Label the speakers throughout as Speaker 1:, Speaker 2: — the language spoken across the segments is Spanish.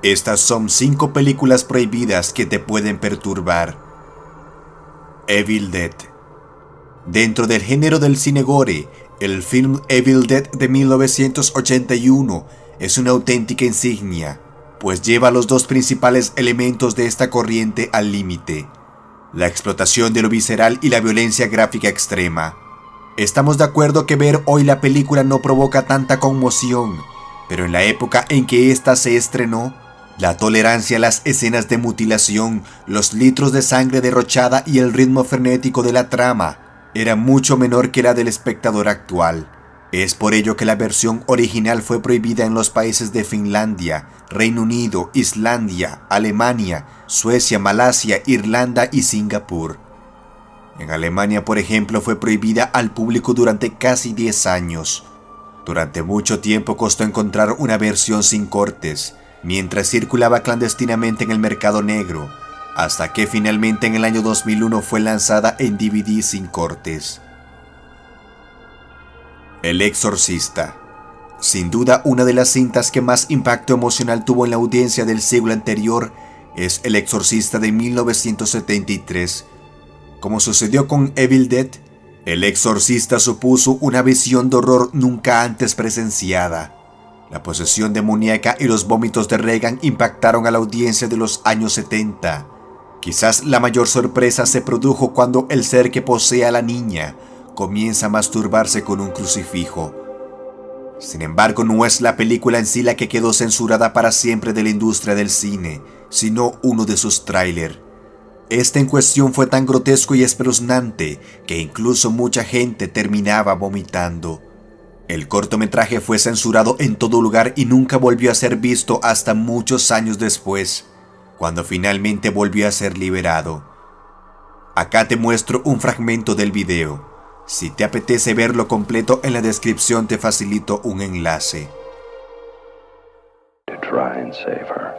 Speaker 1: Estas son 5 películas prohibidas que te pueden perturbar. Evil Dead. Dentro del género del cine gore, el film Evil Dead de 1981 es una auténtica insignia, pues lleva los dos principales elementos de esta corriente al límite: la explotación de lo visceral y la violencia gráfica extrema. Estamos de acuerdo que ver hoy la película no provoca tanta conmoción, pero en la época en que ésta se estrenó, la tolerancia a las escenas de mutilación, los litros de sangre derrochada y el ritmo frenético de la trama era mucho menor que la del espectador actual. Es por ello que la versión original fue prohibida en los países de Finlandia, Reino Unido, Islandia, Alemania, Suecia, Malasia, Irlanda y Singapur. En Alemania, por ejemplo, fue prohibida al público durante casi 10 años. Durante mucho tiempo costó encontrar una versión sin cortes, mientras circulaba clandestinamente en el mercado negro, hasta que finalmente en el año 2001 fue lanzada en DVD sin cortes. El Exorcista. Sin duda, una de las cintas que más impacto emocional tuvo en la audiencia del siglo anterior es El Exorcista de 1973. Como sucedió con Evil Dead, El Exorcista supuso una visión de horror nunca antes presenciada. La posesión demoníaca y los vómitos de Regan impactaron a la audiencia de los años 70. Quizás la mayor sorpresa se produjo cuando el ser que posee a la niña comienza a masturbarse con un crucifijo. Sin embargo, no es la película en sí la que quedó censurada para siempre de la industria del cine, sino uno de sus tráiler. Este en cuestión fue tan grotesco y espeluznante que incluso mucha gente terminaba vomitando. El cortometraje fue censurado en todo lugar y nunca volvió a ser visto hasta muchos años después, cuando finalmente volvió a ser liberado. Acá te muestro un fragmento del video. Si te apetece verlo completo, en la descripción te facilito un enlace.
Speaker 2: To try and save her.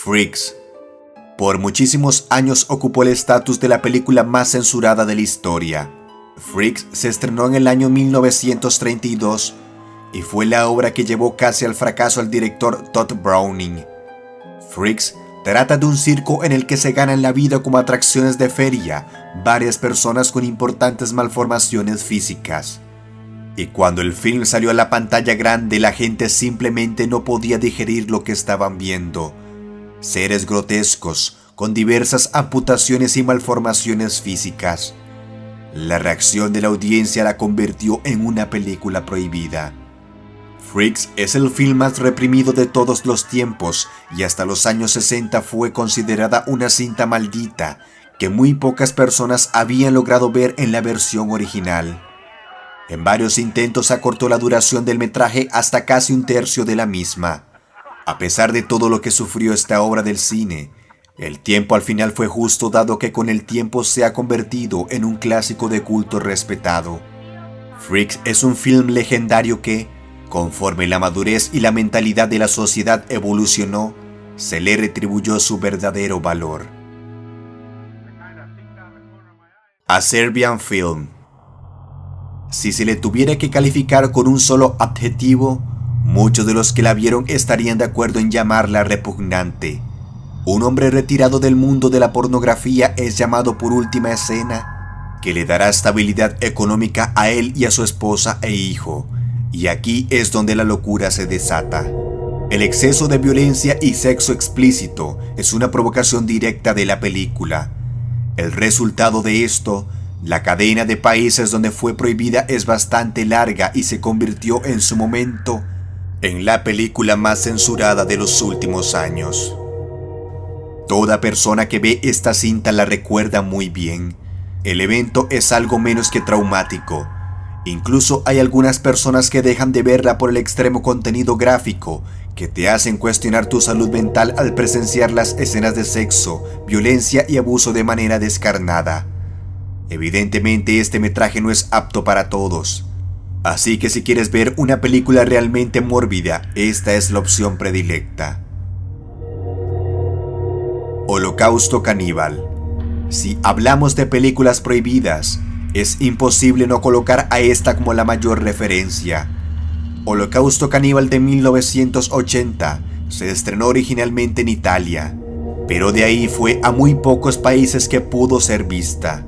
Speaker 1: Freaks. Por muchísimos años ocupó el estatus de la película más censurada de la historia. Freaks se estrenó en el año 1932 y fue la obra que llevó casi al fracaso al director Todd Browning. Freaks trata de un circo en el que se ganan la vida como atracciones de feria varias personas con importantes malformaciones físicas. Y cuando el film salió a la pantalla grande, la gente simplemente no podía digerir lo que estaban viendo. Seres grotescos, con diversas amputaciones y malformaciones físicas. La reacción de la audiencia la convirtió en una película prohibida. Freaks es el film más reprimido de todos los tiempos y hasta los años 60 fue considerada una cinta maldita que muy pocas personas habían logrado ver en la versión original. En varios intentos acortó la duración del metraje hasta casi un tercio de la misma. A pesar de todo lo que sufrió esta obra del cine, el tiempo al final fue justo, dado que con el tiempo se ha convertido en un clásico de culto respetado. Freaks es un film legendario que, conforme la madurez y la mentalidad de la sociedad evolucionó, se le retribuyó su verdadero valor. A Serbian Film. Si se le tuviera que calificar con un solo adjetivo, muchos de los que la vieron estarían de acuerdo en llamarla repugnante. Un hombre retirado del mundo de la pornografía es llamado por última escena, que le dará estabilidad económica a él y a su esposa e hijo. Y aquí es donde la locura se desata. El exceso de violencia y sexo explícito es una provocación directa de la película. El resultado de esto, la cadena de países donde fue prohibida, es bastante larga y se convirtió en su momento en la película más censurada de los últimos años. Toda persona que ve esta cinta la recuerda muy bien. El evento es algo menos que traumático. Incluso hay algunas personas que dejan de verla por el extremo contenido gráfico que te hacen cuestionar tu salud mental al presenciar las escenas de sexo, violencia y abuso de manera descarnada. Evidentemente este metraje no es apto para todos, así que si quieres ver una película realmente mórbida, esta es la opción predilecta. Holocausto Caníbal. Si hablamos de películas prohibidas, es imposible no colocar a esta como la mayor referencia. Holocausto Caníbal de 1980 se estrenó originalmente en Italia, pero de ahí fue a muy pocos países que pudo ser vista.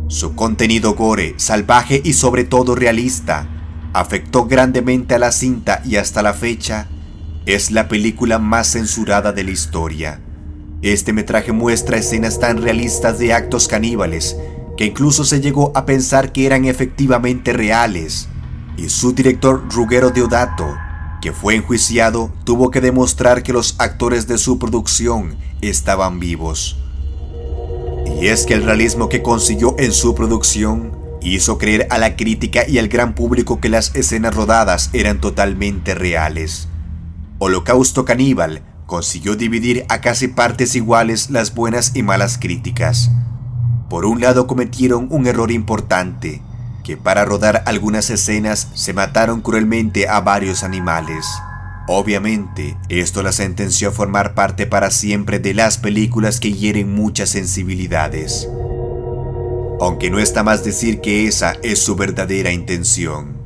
Speaker 1: Su contenido gore, salvaje y sobre todo realista, afectó grandemente a la cinta y hasta la fecha, es la película más censurada de la historia. Este metraje muestra escenas tan realistas de actos caníbales que incluso se llegó a pensar que eran efectivamente reales, y su director Ruggero Deodato, que fue enjuiciado, tuvo que demostrar que los actores de su producción estaban vivos. Y es que el realismo que consiguió en su producción hizo creer a la crítica y al gran público que las escenas rodadas eran totalmente reales. Holocausto Caníbal consiguió dividir a casi partes iguales las buenas y malas críticas. Por un lado cometieron un error importante, que para rodar algunas escenas se mataron cruelmente a varios animales. Obviamente, esto la sentenció a formar parte para siempre de las películas que hieren muchas sensibilidades. Aunque no está más decir que esa es su verdadera intención.